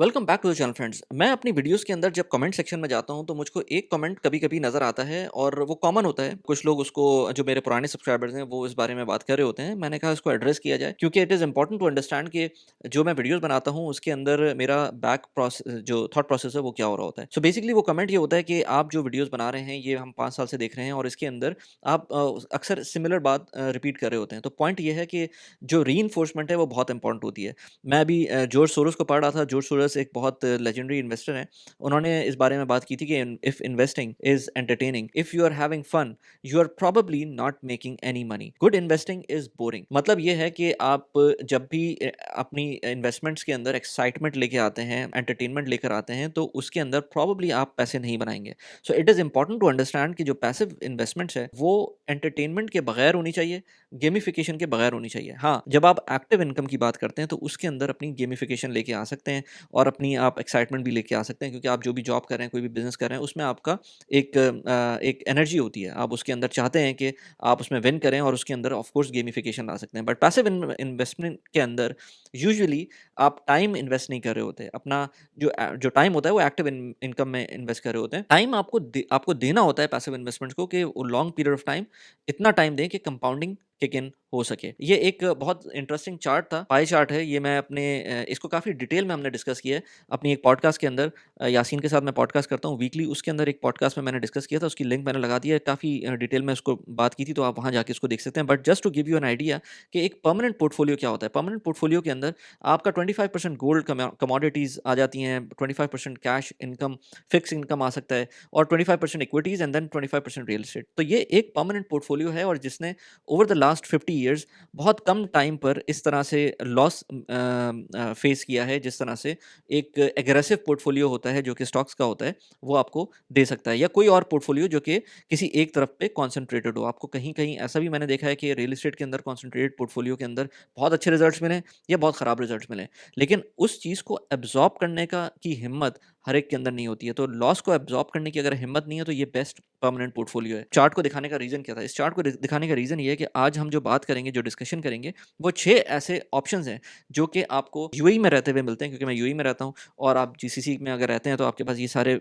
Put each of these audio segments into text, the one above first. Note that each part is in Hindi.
Welcome back to the channel friends. मैं अपनी वीडियोस के अंदर जब कमेंट सेक्शन में जाता हूं तो मुझको एक कमेंट कभी-कभी नज़र आता है और वो कॉमन होता है। कुछ लोग उसको, जो मेरे पुराने सब्सक्राइबर्स हैं, वो इस बारे में बात कर रहे होते हैं। मैंने कहा इसको एड्रेस किया जाए क्योंकि it is important to understand कि जो मैं वीडियोस बनाता हूं उसके अंदर मेरा बैक प्रोसेस, जो थॉट प्रोसेस है, वो क्या हो रहा होता है। सो बेसिकली वो कमेंट ये होता है कि आप जो वीडियोस बना रहे हैं ये हम 5 साल से देख रहे हैं और इसके अंदर आप अक्सर सिमिलर बात रिपीट कर रहे होते हैं। तो पॉइंट ये है कि जो रीइंफोर्समेंट है वो बहुत इंपॉर्टेंट होती है। मैं अभी जॉर्ज सोरोस को पढ़ रहा था। जॉर्ज सोरोस एक बहुत लेजेंडरी इन्वेस्टर हैं। उन्होंने इस बारे में बात की थी कि if investing is entertaining, if you are having fun, you are probably not making any money. Good investing is boring. मतलब ये है कि आप जब भी अपनी इन्वेस्टमेंट्स के अंदर एक्साइटमेंट लेके आते हैं, एंटरटेनमेंट लेकर आते हैं, तो उसके अंदर प्रोबेबली आप पैसे नहीं बनाएंगे। So it is important to understand कि जो पैसिव इन्वेस्टमेंट्स है वो एंटरटेनमेंट के बगैर होनी चाहिए, गेमिफिकेशन के बगैर होनी चाहिए। हाँ, जब आप एक्टिव इनकम की बात करते हैं तो उसके अंदर अपनी गेमिफिकेशन लेके आ सकते हैं और अपनी आप एक्साइटमेंट भी लेके आ सकते हैं, क्योंकि आप जो भी जॉब कर रहे हैं, कोई भी बिजनेस कर रहे हैं, उसमें आपका एक एनर्जी होती है। आप उसके अंदर चाहते हैं कि आप उसमें विन करें और उसके अंदर ऑफ कोर्स गेमिफिकेशन ला सकते हैं। बट पैसिव इन्वेस्टमेंट के अंदर यूजुअली आप टाइम इन्वेस्ट नहीं कर रहे होते। अपना जो टाइम होता है वो एक्टिव इनकम में इन्वेस्ट कर रहे होते हैं। टाइम आपको देना होता है पैसिव इन्वेस्टमेंट्स को, कि वो लॉन्ग पीरियड ऑफ टाइम इतना टाइम दें कि कंपाउंडिंग किक इन हो सके। ये एक बहुत इंटरेस्टिंग चार्ट था, पाई चार्ट है। ये मैं अपने इसको काफ़ी डिटेल में हमने डिस्कस किया है अपनी एक पॉडकास्ट के अंदर। यासीन के साथ मैं पॉडकास्ट करता हूँ वीकली, उसके अंदर एक पॉडकास्ट में मैंने डिस्कस किया था, उसकी लिंक मैंने लगा दिया है। काफ़ी डिटेल में उसको बात की थी, तो आप वहाँ जाके इसको देख सकते हैं। But just to give you an idea कि एक परमानेंट पोर्टफोलियो क्या होता है। परमानेंट पोर्टफोलियो के अंदर आपका 25% गोल्ड कमोडिटीज़ आ जाती हैं, 25% कैश इनकम, फिक्स इनकम आ सकता है, और 25% equities and then 25% real estate. तो ये एक परमानेंट पोर्टफोलियो है और जिसने ओवर द लास्ट 50 ईयर्स बहुत कम टाइम पर इस तरह से लॉस फेस किया है, जिस तरह से एक एग्रेसिव पोर्टफोलियो होता है जो कि स्टॉक्स का होता है, वो आपको दे सकता है, या कोई और पोर्टफोलियो जो कि किसी एक तरफ पे कॉन्सेंट्रेटेड हो। आपको कहीं कहीं ऐसा भी मैंने देखा है कि रियल एस्टेट के अंदर कॉन्सेंट्रेटेड पोर्टफोलियो के अंदर बहुत अच्छे रिजल्ट्स मिले या बहुत ख़राब रिजल्ट्स मिले, लेकिन उस चीज़ को एब्जॉर्ब करने की हिम्मत हर एक के अंदर नहीं होती है। तो लॉस को एब्जॉर्ब करने की अगर हिम्मत नहीं है तो ये बेस्ट परमानेंट पोर्टफोलियो है। चार्ट को दिखाने का रीज़न क्या था? इस चार्ट को दिखाने का रीज़न ये है कि आज हम जो बात करेंगे, जो डिस्कशन करेंगे, वो 6 ऐसे ऑप्शंस हैं जो कि आपको यूएई में रहते हुए मिलते हैं, क्योंकि मैं यूएई में रहता हूँ। और आप जीसीसी में अगर रहते हैं तो आपके पास ये सारे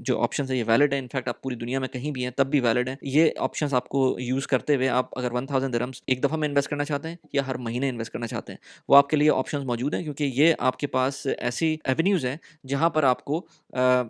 जो ऑप्शंस हैं ये वैलिड है। इनफैक्ट आप पूरी दुनिया में कहीं भी हैं तब भी वैलिड है। ये ऑप्शंस आपको यूज़ करते हुए आप अगर 1000 दिरहम्स एक दफ़ा में इन्वेस्ट करना चाहते हैं या हर महीने इन्वेस्ट करना चाहते हैं, वो आपके लिए ऑप्शंस मौजूद हैं, क्योंकि ये आपके पास ऐसी एवेन्यूज़ हैं जहाँ पर आपको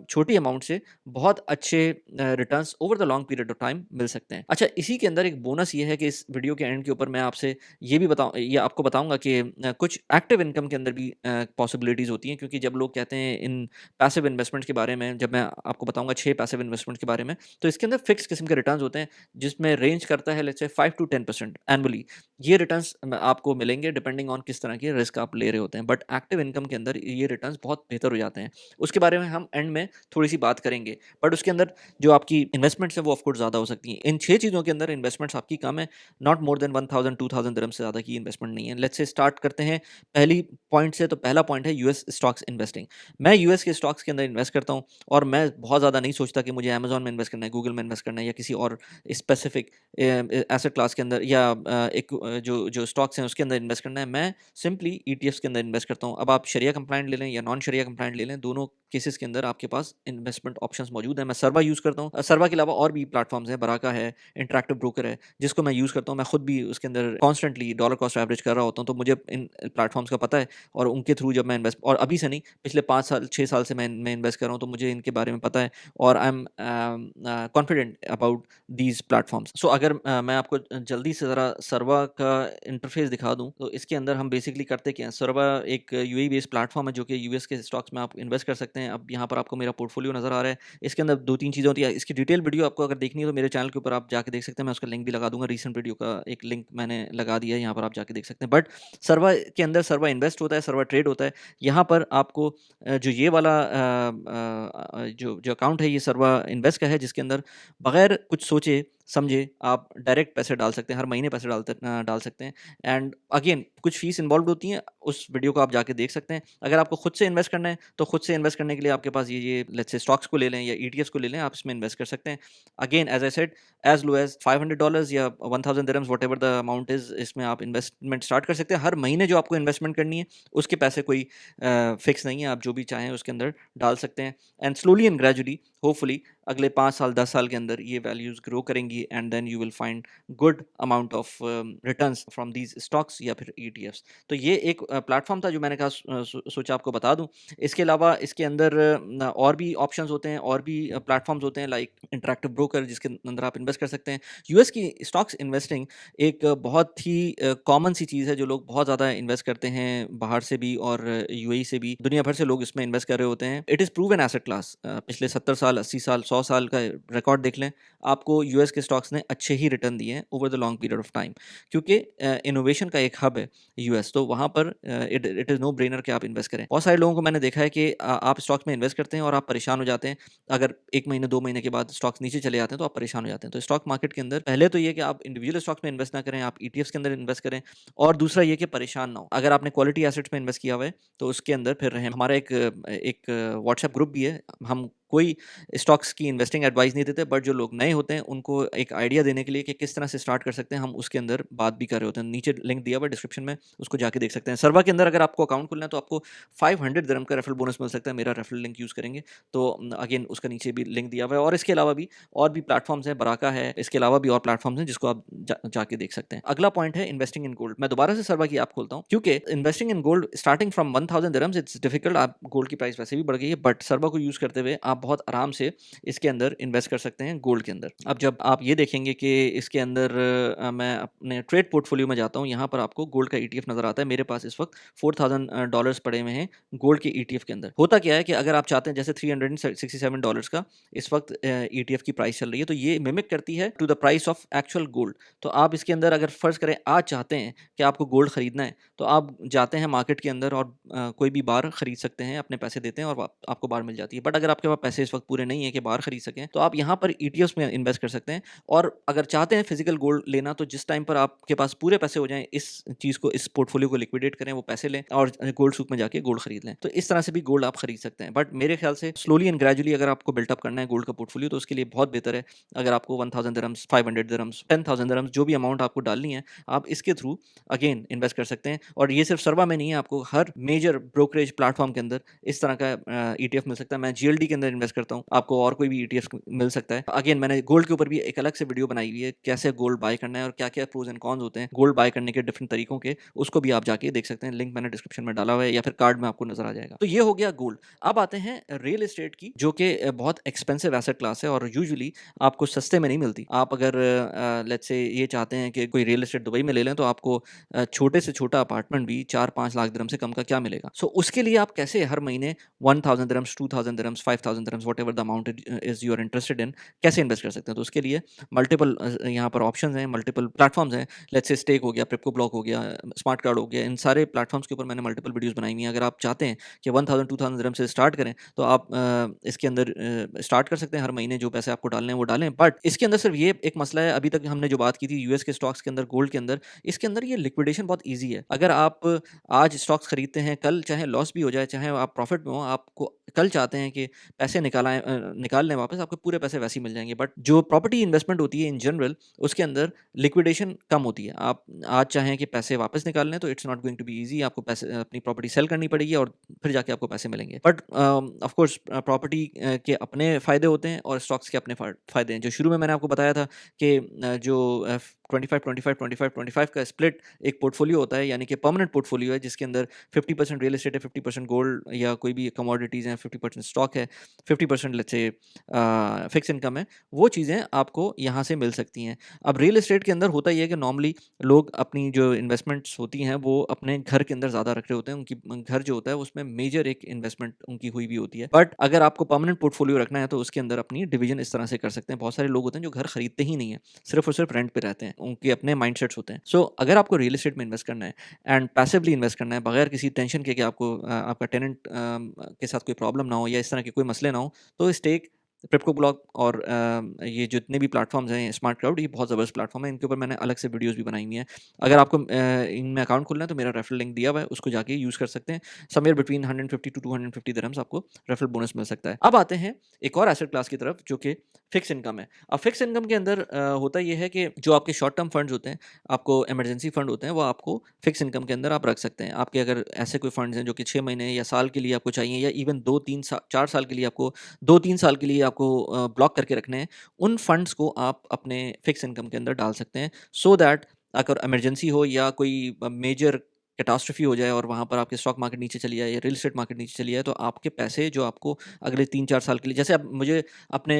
छोटी अमाउंट से बहुत अच्छे returns over the long period of time मिल सकते हैं। अच्छा, इसी के अंदर एक बोनस ये है कि इस वीडियो के एंड के ऊपर मैं आपसे ये आपको बताऊँगा कि कुछ एक्टिव इनकम के अंदर भी पॉसिबिलिटीज़ होती हैं, क्योंकि जब लोग कहते हैं इन पैसिव इन्वेस्टमेंट्स के बारे में, जब मैं आपको बताऊँगा 6 पैसिव इन्वेस्टमेंट के बारे में, तो इसके अंदर फिक्स्ड किस्म के रिटर्न्स होते हैं, जिसमें रेंज करता है लेट्स से 5 टू 10% एनुअली। ये रिटर्न्स आपको मिलेंगे डिपेंडिंग ऑन किस तरह के रिस्क आप ले रहे होते हैं। बट एक्टिव इनकम के अंदर ये रिटर्न्स बहुत बेहतर हो जाते हैं। उसके बारे में हम एंड में थोड़ी-सी बात करेंगे। बट उसके अंदर जो आपकी इन्वेस्टमेंट्स हैं वो ऑफ कोर्स ज़्यादा हो सकती हैं। इन 6 चीज़ों के अंदर इन्वेस्टमेंट्स आपकी कम है, नॉट मोर देन 1000 2000 दिरहम से ज़्यादा की इन्वेस्टमेंट नहीं है। लेट्स से स्टार्ट करते हैं पहली पॉइंट से। तो पहला पॉइंट है यूएस स्टॉक्स इन्वेस्टिंग। मैं यूएस के स्टॉक्स के अंदर इन्वेस्ट करता हूँ और मैं बहुत ज़्यादा नहीं सोचता कि मुझे अमेज़न में इन्वेस्ट करना है, गूगल में इन्वेस्ट करना है, या किसी और स्पेसिफिक एसेट क्लास के अंदर, या जो स्टॉक्स हैं उसके अंदर इन्वेस्ट करना है। मैं सिंपली ईटीएफ्स के अंदर इन्वेस्ट करता हूँ। अब आप शरिया कंप्लायंट ले लें या नॉन शरिया कंप्लायंट ले लें, दोनों केसेस के अंदर आपके पास इन्वेस्टमेंट ऑप्शंस मौजूद हैं। मैं सर्वा यूज़ करता हूँ। सर्वा के अलावा और भी प्लेटफॉर्म्स हैं, बराका है, इंटरैक्टिव ब्रोकर है, जिसको मैं यूज़ करता हूँ। मैं खुद भी उसके अंदर कॉन्स्टेंटली डॉलर कॉस्ट एवरेज कर रहा होता हूँ, तो मुझे इन प्लेटफॉर्म्स का पता है। और उनके थ्रू जब मैं इन्वेस्ट, और अभी से नहीं, पिछले 5 साल 6 साल से मैं इन्वेस्ट कर रहा हूँ, तो मुझे इनके बारे में पता है और I am confident about these platforms. So अगर मैं आपको जल्दी से ज़रा सर्वा का इंटरफेस दिखा दूँ, तो इसके अंदर हम बेसिकली करते क्या हैं। सर्वा एक यूएई बेस्ड प्लेटफॉर्म है जो कि यूएस के स्टॉक्स में आप इन्वेस्ट कर सकते हैं। अब यहाँ पर आपको मेरा पोर्टफोलियो नज़र आ रहा है। इसके अंदर 2-3 चीज़ें होती हैं। इसकी डिटेल वीडियो आपको अगर देखनी है तो मेरे चैनल के ऊपर आप जाके देख सकते हैं। मैं उसका लिंक भी लगा दूँगा। रीसेंट वीडियो का एक लिंक मैंने लगा दिया है, यहाँ पर आप जाके देख सकते हैं। बट सर्वा के अंदर सर्वा इन्वेस्ट होता है, सर्वा ट्रेड होता है। यहाँ पर आपको जो ये वाला जो अकाउंट है, ये सर्वा इन्वेस्ट का है, जिसके अंदर बगैर कुछ सोचे समझे, आप डायरेक्ट पैसे डाल सकते हैं, हर महीने पैसे डाल सकते हैं। एंड अगेन कुछ फ़ीस इन्वॉल्व्ड होती हैं, उस वीडियो को आप जाके देख सकते हैं। अगर आपको खुद से इन्वेस्ट करना है, तो खुद से इन्वेस्ट करने के लिए आपके पास ये लेट्स से स्टॉक्स को ले लें या ईटीएफ्स को ले लें, आप इसमें इन्वेस्ट कर सकते हैं। Again as I said, as low as $500 या 1000 dirhams whatever the amount is, इसमें आप इन्वेस्टमेंट स्टार्ट कर सकते हैं। हर महीने जो आपको इन्वेस्टमेंट करनी है, उसके पैसे कोई फिक्स नहीं है, आप जो भी चाहें उसके अंदर डाल सकते हैं। And slowly and gradually hopefully अगले 5 साल 10 साल के अंदर ये वैल्यूज़ ग्रो करेंगी and then you will find good amount of returns from these stocks या फिर ईटीएफ्स। तो ये एक प्लेटफ़ॉर्म था जो मैंने कहा सोचा आपको बता दूँ। इसके अलावा इसके अंदर और भी ऑप्शंस होते हैं, और भी प्लेटफ़ॉर्म्स होते हैं लाइक इंटरैक्टिव ब्रोकर, जिसके अंदर आप इन्वेस्ट कर सकते हैं। यूएस की स्टॉक्स इन्वेस्टिंग एक बहुत ही कॉमन सी चीज़ है, जो लोग बहुत ज़्यादा इन्वेस्ट करते हैं बाहर से भी और यूएई से भी, दुनिया भर से लोग इसमें इन्वेस्ट कर रहे होते हैं। It is proven asset class. पिछले 70 साल, 80 साल, 100 साल का रिकॉर्ड देख लें, आपको यूएस के स्टॉक्स ने अच्छे ही रिटर्न दिए हैं over the long period of time, क्योंकि इनोवेशन का एक हब है यूएस, तो वहाँ पर it it is no brainer कि आप इन्वेस्ट करें। बहुत सारे लोगों को मैंने देखा है कि आप स्टॉक्स में इन्वेस्ट करते हैं और आप परेशान हो जाते हैं। अगर 1 महीने 2 महीने के बाद स्टॉक्स नीचे चले जाते हैं, तो आप परेशान हो जाते हैं। तो स्टॉक मार्केट के अंदर पहले तो ये कि आप इंडिविजुअल स्टॉक्स में इन्वेस्ट ना करें, आप ईटीएफ्स के अंदर इन्वेस्ट करें, और दूसरा ये कि परेशान ना हो। अगर आपने क्वालिटी एसेट्स में इन्वेस्ट किया हुआ है, तो उसके अंदर फिर रहें। हमारा एक व्हाट्सएप ग्रुप भी है। हम कोई स्टॉक्स की इन्वेस्टिंग एडवाइस नहीं देते, बट जो लोग नए होते हैं उनको एक आइडिया देने के लिए कि किस तरह से स्टार्ट कर सकते हैं, हम उसके अंदर बात भी कर रहे होते हैं। नीचे लिंक दिया हुआ है डिस्क्रिप्शन में, उसको जाके देख सकते हैं। सर्वा के अंदर अगर आपको अकाउंट खोलना है, तो आपको 500 दिरहम का रेफरल बोनस मिल सकता है, मेरा रेफरल लिंक यूज़ करेंगे तो। अगेन उसका नीचे भी लिंक दिया हुआ है, और इसके अलावा भी और भी प्लेटफॉर्म्स हैं, बराका है, इसके अलावा भी और प्लेटफॉर्म्स हैं जिसको आप जाके देख सकते हैं। अगला पॉइंट है इन्वेस्टिंग इन गोल्ड। मैं दोबारा से सर्वा की ऐप खोलता हूँ, क्योंकि investing in gold starting from 1000 dirhams it's difficult. आप गोल्ड की प्राइस वैसे भी बढ़ गई है, बट सर्वा को यूज़ करते हुए आप बहुत आराम से इसके अंदर इन्वेस्ट कर सकते हैं गोल्ड के अंदर। अब जब आप ये देखेंगे कि इसके अंदर मैं अपने ट्रेड पोर्टफोलियो में जाता हूँ, यहाँ पर आपको गोल्ड का ईटीएफ नज़र आता है। मेरे पास इस वक्त $4000 पड़े हुए हैं गोल्ड के ईटीएफ के अंदर। होता क्या है कि अगर आप चाहते हैं, जैसे $367 का इस वक्त ईटीएफ की प्राइस चल रही है, तो ये मिमिक करती है to the price of actual gold. तो आप इसके अंदर अगर फ़र्ज़ करें आज चाहते हैं कि आपको गोल्ड खरीदना है, तो आप जाते हैं मार्केट के अंदर और कोई भी बार खरीद सकते हैं, अपने पैसे देते हैं और आपको बार मिल जाती है। बट अगर आपके पास पैसे इस वक्त पूरे नहीं है कि बार खरीद सकें, तो आप यहाँ पर ईटीएफ्स में इन्वेस्ट कर सकते हैं। और अगर चाहते हैं फिजिकल गोल्ड लेना, तो जिस टाइम पर आपके पास पूरे पैसे हो जाएं, इस चीज़ को, इस पोर्टफोलियो को लिक्विडेट करें, वो पैसे लें और गोल्ड सूक में जाके गोल्ड खरीद लें। तो इस तरह से भी गोल्ड आप खरीद सकते हैं। बट मेरे ख्याल से स्लोली एंड ग्रेजुअली अगर आपको बिल्टअप करना है गोल्ड का पोर्टफोलियो, तो उसके लिए बहुत बेहतर है अगर आपको 1000 दिरहम्स, 500 दिरहम्स, 10,000 दिरहम्स, जो भी अमाउंट आपको डालनी है, आप इसके थ्रू अगेन इन्वेस्ट कर सकते हैं। और ये सिर्फ सर्वा में नहीं है, आपको हर मेजर ब्रोकरेज प्लेटफॉर्म के अंदर इस तरह का ईटीएफ मिल सकता है। मैं जीएलडी के अंदर इन्वेस्ट करता हूँ, आपको और कोई भी ईटीएफ मिल सकता है। अगेन मैंने गोल्ड के ऊपर भी एक अलग से वीडियो बनाई हुई है, कैसे गोल्ड बाय करना है और क्या क्या प्रोज एंड कॉन्स होते हैं गोल्ड बाय करने के डिफरेंट तरीकों के, उसको भी आप जाके देख सकते हैं। लिंक मैंने डिस्क्रिप्शन में डाला हुआ है या फिर कार्ड में आपको नजर आ जाएगा। तो ये हो गया गोल्ड। अब आते हैं रियल एस्टेट की, जो कि बहुत एक्सपेंसिव एसेट क्लास है और यूजुअली आपको सस्ते में नहीं मिलती। आप अगर लेट्स से ये चाहते हैं कि कोई रियल एस्टेट दुबई में ले लें, तो आपको छोटे से छोटा अपार्टमेंट भी 4-5 लाख दिरहम से कम का क्या मिलेगा। सो उसके लिए आप कैसे हर महीने 1000 dirhams, 2000 dirhams, 5000 dirhams, whatever the amount is you are interested in, कैसे इन्वेस्ट कर सकते हैं। तो उसके लिए मल्टीपल यहाँ पर ऑप्शंस हैं, मल्टीपल प्लेटफॉर्म्स हैं। लेट्स से स्टेक हो गया, प्रिप्को ब्लॉक हो गया, स्मार्ट कार्ड हो गया, इन सारे प्लेटफॉर्म्स के ऊपर मैंने मल्टीपल वीडियोस बनाई हुई हैं। अगर आप चाहते हैं कि 1000-2000 दिरहम से स्टार्ट करें, तो आप इसके अंदर स्टार्ट कर सकते हैं। हर महीने जो पैसे आपको डालने हैं वो डालें। बट इसके अंदर सिर्फ ये एक मसला है, अभी तक हमने जो बात की थी यूएस के स्टॉक्स के अंदर, गोल्ड के अंदर, इसके अंदर ये लिक्विडेशन बहुत ईजी है। अगर आप आज स्टॉक्स खरीदते हैं, कल चाहे लॉस भी हो जाए, चाहे आप प्रॉफिट में हो, आपको कल चाहते हैं कि पैसे निकाल लें वापस, आपके पूरे पैसे वैसे ही मिल जाएंगे। बट जो प्रॉपर्टी इन्वेस्टमेंट होती है इन जनरल, उसके अंदर लिक्विडेशन कम होती है। आप आज चाहें कि पैसे वापस निकाल लें, तो it's not going to be easy. आपको पैसे, अपनी प्रॉपर्टी सेल करनी पड़ेगी और फिर जाके आपको पैसे मिलेंगे। बट ऑफ कोर्स प्रॉपर्टी के अपने फ़ायदे होते हैं और स्टॉक्स के अपने फ़ायदे हैं। जो शुरू में मैंने आपको बताया था कि जो 25-25-25-25 का स्प्लिट एक पोर्टफोलियो होता है, यानी कि परमानेंट पोर्टफोलियो है, जिसके अंदर 50% रियल एस्टेट है, 50% गोल्ड या कोई भी कमोडिटीज़ हैं, 50% स्टॉक है, 50% लेट्स से फिक्स इनकम है। वो चीज़ें आपको यहाँ से मिल सकती हैं। अब रियल एस्टेट के अंदर होता ये है कि नॉर्मली लोग अपनी जो इन्वेस्टमेंट्स होती हैं, वो अपने घर के अंदर ज़्यादा रख रहे होते हैं। उनकी घर जो होता है, उसमें मेजर एक इन्वेस्टमेंट उनकी हुई भी होती है। बट अगर आपको परमानेंट पोर्टफोलियो रखना है, तो उसके अंदर अपनी डिवीजन इस तरह से कर सकते हैं। बहुत सारे लोग होते हैं जो घर खरीदते ही नहीं है, सिर्फ और सिर्फ रेंट पे रहते हैं, उनके अपने माइंडसेट्स होते हैं। सो अगर आपको रियल एस्टेट में इन्वेस्ट करना है एंड पैसिवली इन्वेस्ट करना है, बगैर किसी टेंशन के कि आपको आपका टेनेंट के साथ कोई प्रॉब्लम ना हो या इस तरह के कोई मसले ना हो, तो स्टेक क्रिप्टो ब्लॉग और ये जितने भी प्लेटफ़ॉर्म्स हैं स्मार्ट क्राउड, ये बहुत ज़बरदस्त प्लेटफ़ॉर्म है, इनके ऊपर मैंने अलग से वीडियोज़ भी बनाई हुई हैं। अगर आपको इनमें अकाउंट खोलना है तो मेरा रेफरल लिंक दिया हुआ है, उसको जाके यूज़ कर सकते हैं। समवेयर बिटवीन 150 टू 250 दिरहम्स आपको रेफरल बोनस मिल सकता है। अब आते हैं एक और एसेट क्लास की तरफ जो कि फिक्स इनकम है। अब फिक्स इनकम के अंदर होता ये है कि जो आपके शॉर्ट टर्म फंड्स होते हैं, आपको इमरजेंसी फंड होते हैं, वो आपको फिक्स इनकम के अंदर आप रख सकते हैं। आपके अगर ऐसे कोई फंड्स हैं जो कि 6 महीने या साल के लिए आपको चाहिए, या इवन 2-3 4 साल के लिए आपको 2-3 साल के लिए आपको ब्लॉक करके रखने हैं, उन फंड्स को आप अपने फिक्स इनकम के अंदर डाल सकते हैं, सो दैट अगर इमरजेंसी हो या कोई मेजर कैटास्ट्रॉफी हो जाए और वहाँ पर आपके स्टॉक मार्केट नीचे चली जाए या रियल एस्टेट मार्केट नीचे चली जाए, तो आपके पैसे जो आपको अगले 3-4 साल के लिए, जैसे अब मुझे अपने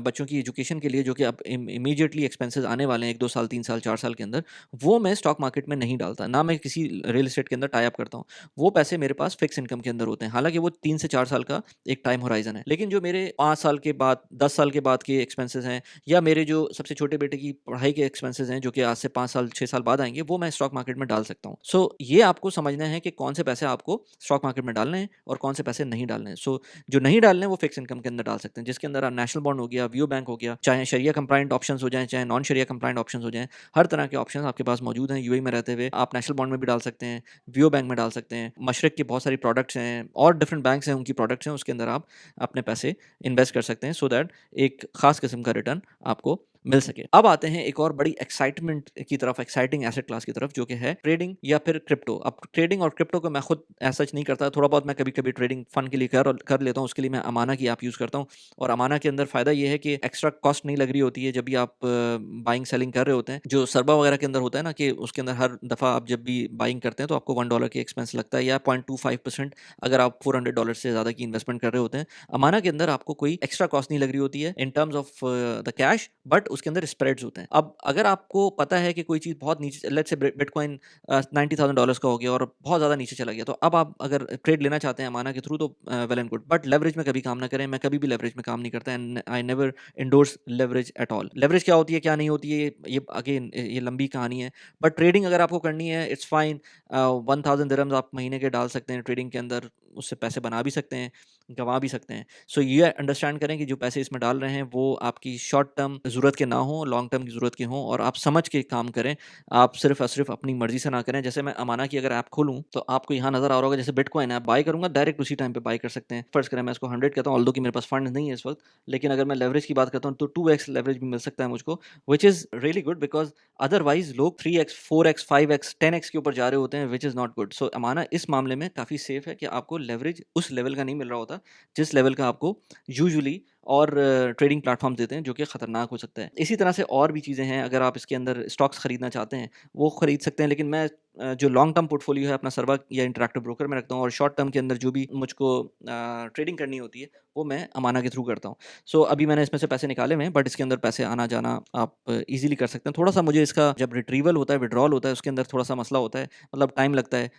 बच्चों की एजुकेशन के लिए जो कि अब इमीडिएटली एक्सपेंसेस आने वाले हैं 1-2 साल, 3 साल, 4 साल के अंदर, वो मैं स्टॉक मार्केट में नहीं डालता, ना मैं किसी रियल एस्टेट के अंदर टाई अप करता हूँ। वो पैसे मेरे पास फिक्स इनकम के अंदर होते हैं। हालाँकि वो 3 से 4 साल का एक टाइम होराइज़न है। लेकिन जो मेरे 5 साल के बाद, 10 साल के बाद के एक्सपेंसेस हैं, या मेरे जो सबसे छोटे बेटे की पढ़ाई के एक्सपेंसेस हैं, जो कि आज से 5 साल, 6 साल बाद आएँगे, वो मैं स्टॉक मार्केट में डाल सकता हूँ। सो ये आपको समझना है कि कौन से पैसे आपको स्टॉक मार्केट में डालने हैं और कौन से पैसे नहीं डालने हैं। सो जो नहीं डालने हैं, वो फिक्स इनकम के अंदर डाल सकते हैं, जिसके अंदर आप नेशनल बॉन्ड हो गया, वियो बैंक हो गया, चाहे शरिया कंप्लायंट ऑप्शंस हो जाएँ, चाहे नॉन शरिया कंप्लायंट ऑप्शंस हो जाएँ, हर तरह के ऑप्शंस आपके पास मौजूद हैं यूएई में रहते हुए। आप नेशनल बॉन्ड में भी डाल सकते हैं, वियो बैंक में डाल सकते हैं, मशरिक की बहुत सारी प्रोडक्ट्स हैं और डिफरेंट बैंक्स हैं, उनकी प्रोडक्ट्स हैं, उसके अंदर आप अपने पैसे इन्वेस्ट कर सकते हैं, सो दैट एक खास किस्म का रिटर्न आपको मिल सके। अब आते हैं एक और बड़ी एक्साइटमेंट की तरफ, एक्साइटिंग एसेट क्लास की तरफ, जो कि है ट्रेडिंग या फिर क्रिप्टो। अब ट्रेडिंग और क्रिप्टो को मैं खुद एज़ सच नहीं करता, थोड़ा बहुत मैं कभी-कभी ट्रेडिंग फन के लिए कर लेता हूँ, उसके लिए मैं अमाना की ऐप यूज़ करता हूँ। और अमाना के अंदर फ़ायदा ये है कि एक्स्ट्रा कॉस्ट नहीं लग रही होती है जब भी आप बाइंग सेलिंग कर रहे होते हैं। जो सरबा वगैरह के अंदर होता है ना, कि उसके अंदर हर दफ़ा आप जब भी बाइंग करते हैं तो आपको $1 की एक्सपेंस लगता है, या 0.25% अगर आप $400 से ज़्यादा की इन्वेस्टमेंट कर रहे होते हैं। अमाना के अंदर आपको कोई एक्स्ट्रा कॉस्ट नहीं लग रही होती है in terms of the cash, but उसके अंदर स्प्रेड्स होते हैं। अब अगर आपको पता है कि कोई चीज़ बहुत नीचे, लेट्स से बिटकॉइन $90,000 का हो गया और बहुत ज़्यादा नीचे चला गया, तो अब आप अगर ट्रेड लेना चाहते हैं अमाना के थ्रू, तो well and good, but leverage में कभी काम ना करें। मैं कभी भी लेवरेज में काम नहीं करता, and I never endorse leverage at all. Leverage क्या होती है, क्या नहीं होती है, ये अगेन ये लंबी कहानी है, बट ट्रेडिंग अगर आपको करनी है, इट्स फाइन। 1000 दिरहम्स आप महीने के डाल सकते हैं ट्रेडिंग के अंदर, उससे पैसे बना भी सकते हैं, गंवा भी सकते हैं। सो ये अंडरस्टैंड करें कि जो पैसे इसमें डाल रहे हैं वो आपकी शॉर्ट टर्म ज़रूरत के ना हों, लॉन्ग टर्म की ज़रूरत के हों, और आप समझ के काम करें। आप सिर्फ़ और सिर्फ़ अपनी मर्ज़ी से ना करें। जैसे मैं अमाना की अगर ऐप खोलूँ, तो आपको यहाँ नज़र आ रहा होगा, जैसे बिटकॉइन है, बाय करूँगा डायरेक्ट उसी टाइम पे बाय कर सकते हैं। फ़र्ज़ करें मैं इसको 100 कहता हूँ, ऑल्दो कि मेरे पास फंड नहीं है इस वक़्त, लेकिन अगर मैं लेवरेज की बात करता हूँ तो 2x लेवरेज भी मिल सकता है मुझको, which is really good, because otherwise लोग 3x, 4x, 5x, 10x के ऊपर जा रहे होते हैं, व्हिच इज़ नॉट गुड। सो अमाना इस मामले में काफ़ी सेफ़ है कि आपको लेवरेज उस लेवल का नहीं मिल रहा होता, जिस लेवल का आपको यूजुअली और ट्रेडिंग प्लेटफ़ॉर्म्स देते हैं, जो कि ख़तरनाक हो सकता है। इसी तरह से और भी चीज़ें हैं, अगर आप इसके अंदर स्टॉक्स खरीदना चाहते हैं, वो खरीद सकते हैं, लेकिन मैं जो लॉन्ग टर्म पोर्टफोलियो है अपना सर्वा या इंटरैक्टिव ब्रोकर में रखता हूँ, और शॉर्ट टर्म के अंदर जो भी मुझको ट्रेडिंग करनी होती है, वो मैं अमाना के थ्रू करता हूँ। सो अभी मैंने इसमें से पैसे निकाले हुए हैं, बट इसके अंदर पैसे आना-जाना आप ईज़िली कर सकते हैं। थोड़ा-सा मुझे इसका जब रिट्रीवल होता है, विथड्रॉल होता है, उसके अंदर थोड़ा-सा मसला होता है, मतलब टाइम लगता है,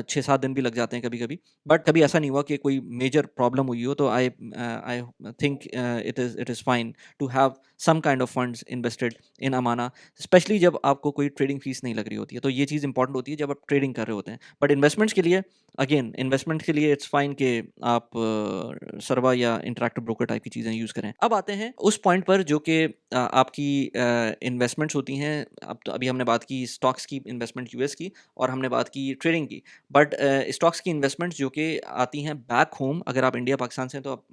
6-7 दिन भी लग जाते हैं कभी-कभी। बट कभी ऐसा नहीं हुआ कि कोई मेजर प्रॉब्लम हुई हो, तो I think it is fine to have some kind of funds invested in Amana, specially जब आपको कोई ट्रेडिंग फीस नहीं लग रही होती है। तो ये चीज़ इंपॉर्टेंट होती है जब आप ट्रेडिंग कर रहे होते हैं। बट इन्वेस्टमेंट्स के लिए, अगेन इन्वेस्टमेंट के लिए इट्स फाइन कि आप सर्वा या इंटरैक्टिव ब्रोकर टाइप की चीज़ें यूज़ करें। अब आते हैं उस पॉइंट पर जो कि आपकी इन्वेस्टमेंट्स होती हैं। अब तो अभी हमने बात की स्टॉक्स की इन्वेस्टमेंट यूएस की, और हमने बात की ट्रेडिंग की। बट स्टॉक्स की इन्वेस्टमेंट्स जो कि आती हैं बैक होम, अगर आप इंडिया पाकिस्तान से हैं तो आप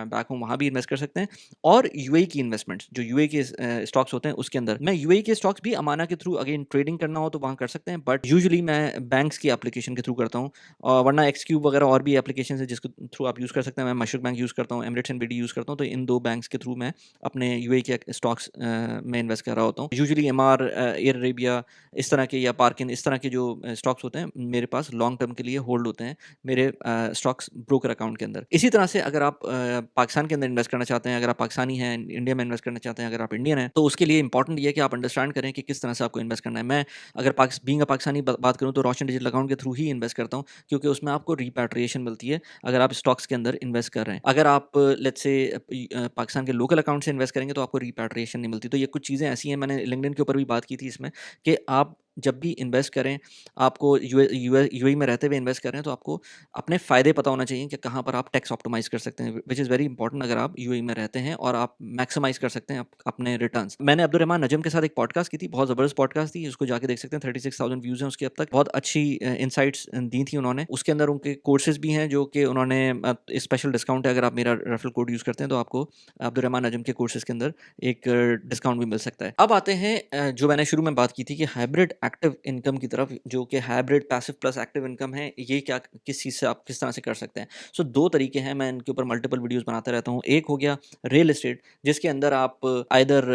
बैक होम वहाँ भी इन्वेस्ट कर सकते हैं, और यूएई की इन्वेस्टमेंट्स, जो यूएई के स्टॉक्स होते हैं उसके अंदर, मैं यूएई के स्टॉक्स भी अमाना के थ्रू, अगेन ट्रेडिंग करना हो तो वहाँ कर सकते हैं, बट यूजुअली मैं बैंक्स की एप्लीकेशन के थ्रू करता हूँ, और वरना एक्सक्यूब वगैरह और भी एप्लीकेशन है जिसके थ्रू आप यूज़ कर सकते हैं। मैं मशरक बैंक यूज़ करता हूँ, एमिरेट्स एंड बीडी यूज़ करता हूँ, तो इन 2 बैंक्स के थ्रू मैं अपने यूएई के स्टॉक्स में इन्वेस्ट कर रहा होता हूँ। यूजुअली एमआर, एयर अरेबिया, इस तरह के, या पार्किन, इस तरह के जो स्टॉक्स होते हैं मेरे पास लॉन्ग टर्म के लिए होल्ड होते हैं मेरे स्टॉक्स ब्रोकर अकाउंट के अंदर। इसी तरह से अगर आप पाकिस्तान के अंदर इन्वेस्ट करना चाहते हैं, अगर आप पाकिस्तानी हैं, इंडिया में इन्वेस्ट करना चाहते हैं, अगर आप इंडियन हैं, तो उसके लिए इंपॉर्टेंट ये है कि आप अंडरस्टैंड करें कि किस तरह से आपको इन्वेस्ट करना है। मैं अगर बीइंग अ पाकिस्तानी बात करूँ, तो रोशन डिजिटल अकाउंट के थ्रू ही इन्वेस्ट करता हूँ, क्योंकि उसमें आपको रिपैट्रिएशन मिलती है अगर आप स्टॉक्स के अंदर इन्वेस्ट कर रहे हैं। अगर आप लेट्स से पाकिस्तान के लोकल अकाउंट से इन्वेस्ट करेंगे, तो आपको रिपैट्रिएशन नहीं मिलती। तो ये कुछ चीज़ें ऐसी हैं, मैंने लिंक्डइन के ऊपर भी बात की थी इसमें, कि आप जब भी इन्वेस्ट करें, आपको यूएई में रहते हुए इन्वेस्ट कर रहे हैं, तो आपको अपने फ़ायदे पता होना चाहिए कि कहाँ पर आप टैक्स ऑप्टिमाइज़ कर सकते हैं, व्हिच इज़ वेरी इंपॉर्टेंट अगर आप यूएई में रहते हैं और आप मैक्सिमाइज़ कर सकते हैं अपने रिटर्न्स। मैंने अब्दुर्रहमान नजम के साथ एक पॉडकास्ट की थी, बहुत ज़बरदस्त पॉडकास्ट थी, उसको जाके देख सकते हैं, 36,000 व्यूज़ हैं उसके अब तक। बहुत अच्छी इनसाइट्स दी थी उन्होंने। उसके अंदर उनके कोर्सेज़ भी हैं जो कि उन्होंने स्पेशल डिस्काउंट है, अगर आप मेरा रेफरल कोड यूज़ करते हैं तो आपको अब्दुर्रहमान नजम के कोर्सेज़ के अंदर एक डिस्काउंट भी मिल सकता है। अब आते हैं जो मैंने शुरू में बात की थी कि हाइब्रिड एक्टिव इनकम की तरफ, जो कि hybrid passive plus active income है, ये क्या किस चीज़ से आप किस तरह से कर सकते हैं। सो 2 तरीके हैं, मैं इनके ऊपर मल्टीपल वीडियोज़ बनाता रहता हूँ। एक हो गया रियल एस्टेट, जिसके अंदर आप आइदर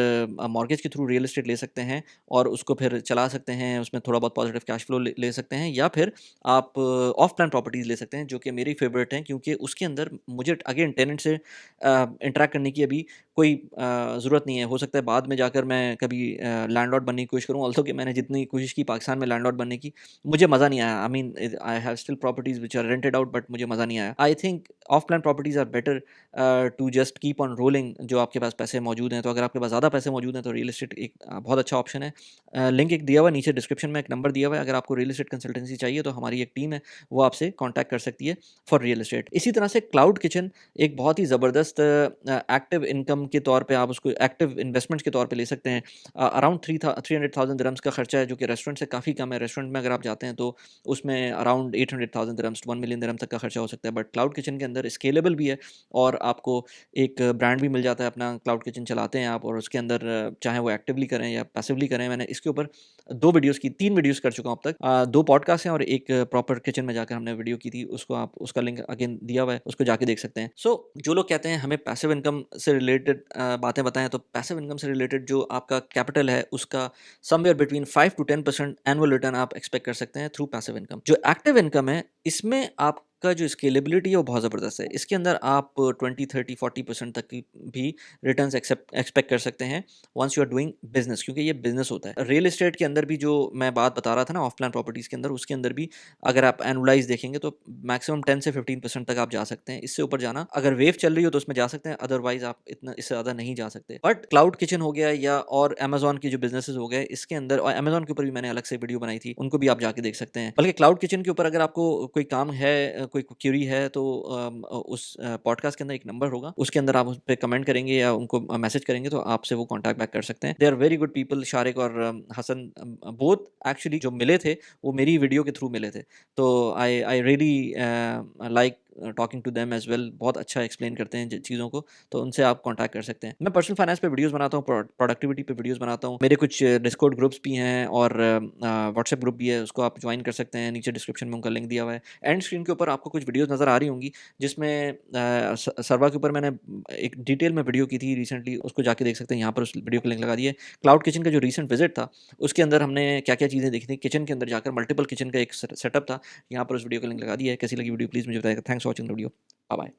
मॉर्गेज के थ्रू रियल एस्टेट ले सकते हैं और उसको फिर चला सकते हैं, उसमें थोड़ा बहुत पॉजिटिव कैश फ्लो ले सकते हैं, या फिर आप ऑफ प्लान प्रॉपर्टीज़ ले सकते हैं, जो कि मेरी फेवरेट हैं, क्योंकि उसके अंदर मुझे अगेन टेनेंट से इंटरैक्ट करने की अभी कोई ज़रूरत नहीं है। हो सकता है बाद में जाकर मैं कभी लैंडलॉर्ड बनने की कोशिश करूँ, ऑल्सो कि मैंने जितनी कोशिश की पाकिस्तान में लैंडलॉर्ड बनने की, मुझे मज़ा नहीं आया। I mean I have still properties which are rented out, but मुझे मज़ा नहीं आया। I think of plan properties are better to just keep on rolling, जो आपके पास पैसे मौजूद हैं। तो अगर आपके पास ज़्यादा पैसे मौजूद हैं तो रियल एस्टेट एक बहुत अच्छा ऑप्शन है। लिंक एक दिया हुआ है नीचे डिस्क्रिप्शन में, एक नंबर दिया हुआ है, अगर आपको रियल एस्टेट कंसल्टेंसी चाहिए तो हमारी एक टीम है, वो आपसे कॉन्टैक्ट कर सकती है फॉर रियल एस्टेट। इसी तरह से क्लाउड किचन एक बहुत ही ज़बरदस्त एक्टिव इनकम के तौर पे, आप उसको एक्टिव इन्वेस्टमेंट्स के तौर पे ले सकते हैं। अराउंड 300,000 दिरहम्स का खर्चा है, जो कि रेस्टोरेंट से काफ़ी कम है। रेस्टोरेंट में अगर आप जाते हैं तो उसमें अराउंड 800,000 दिरहम्स टू 1 मिलियन दिरहम तक का खर्चा हो सकता है, बट क्लाउड किचन के अंदर स्केलेबल भी है और आपको एक ब्रांड भी मिल जाता है। अपना क्लाउड किचन चलाते हैं आप और उसके अंदर चाहे वो एक्टिवली करें या पैसिवली करें। मैंने इसके ऊपर 2 वीडियोज़ की, 3 वीडियोज़ कर चुका हूँ अब तक। 2 पॉडकास्ट हैं और एक प्रॉपर किचन में जाकर हमने वीडियो की थी, उसको आप, उसका लिंक अगेन दिया हुआ है, उसको जाके देख सकते हैं। सो जो लोग कहते हैं हमें पैसिव इनकम से रिलेटेड बातें बताएँ, तो पैसिव इनकम से रिलेटेड जो आपका कैपिटल है, उसका somewhere between 5 to 10% annual return आप एक्सपेक्ट कर सकते हैं थ्रू पैसिव इनकम। जो एक्टिव इनकम है, इसमें आपका जो स्केलेबिलिटी है वो बहुत ज़बरदस्त है। इसके अंदर आप 20, 30, 40% तक की भी रिटर्न्स एक्सपेक्ट कर सकते हैं once you are doing business, क्योंकि ये बिज़नेस होता है। रियल एस्टेट के अंदर भी जो मैं बात बता रहा था ना, ऑफ प्लान प्रॉपर्टीज़ के अंदर, उसके अंदर भी अगर आप एनुअलाइज़ देखेंगे तो मैक्सिमम 10 से 15% तक आप जा सकते हैं। इससे ऊपर जाना, अगर वेव चल रही हो तो उसमें जा सकते हैं, अदरवाइज़ आप इतना इससे ज़्यादा नहीं जा सकते। बट क्लाउड किचन हो गया या और अमेज़न के जो बिज़नेसेस हो गए, इसके अंदर, और अमेज़न के ऊपर भी मैंने अलग से वीडियो बनाई थी, उनको भी आप जाके देख सकते हैं। बल्कि क्लाउड किचन के ऊपर अगर आपको कोई काम है, कोई क्वेरी है, तो उस पॉडकास्ट के अंदर एक नंबर होगा, उसके अंदर आप उस पे कमेंट करेंगे या उनको मैसेज करेंगे तो आपसे वो कॉन्टैक्ट बैक कर सकते हैं। They are very good people. Shariq और हसन बोथ एक्चुअली जो मिले थे, वो मेरी वीडियो के थ्रू मिले थे। तो I I really like talking to them as well. बहुत अच्छा एक्सप्लेन करते हैं चीज़ों को, तो उनसे आप कॉन्टैक्ट कर सकते हैं। मैं पर्सनल फाइनेंस पे वीडियोज़ बनाता हूँ, प्रोडक्टिविटी पे वीडियोज़ बनाता हूँ। मेरे कुछ डिस्कॉर्ड ग्रुप्स भी हैं और व्हाट्सएप ग्रुप भी है, उसको आप ज्वाइन कर सकते हैं। नीचे डिस्क्रिप्शन में उनका लिंक दिया हुआ है। एंड स्क्रीन के ऊपर आपको कुछ वीडियोज़ नज़र आ रही होंगी, जिसमें सर्वा के ऊपर मैंने एक डिटेल में वीडियो की थी रिसेंटली, उसको जाके देख सकते हैं। यहाँ पर उस वीडियो का लिंक लगा दिए। क्लाउड किचन का जो रिसेंट विजिट था, उसके अंदर हमने क्या-क्या चीज़ें देखी थी, किचन के अंदर जाकर मल्टीपल किचन का एक सेटअप था। यहाँ पर उस वीडियो का लिंक लगा दिया है। कैसी लगी वीडियो प्लीज़ मुझे बताइएगा। Thanks for watching the video. Bye bye.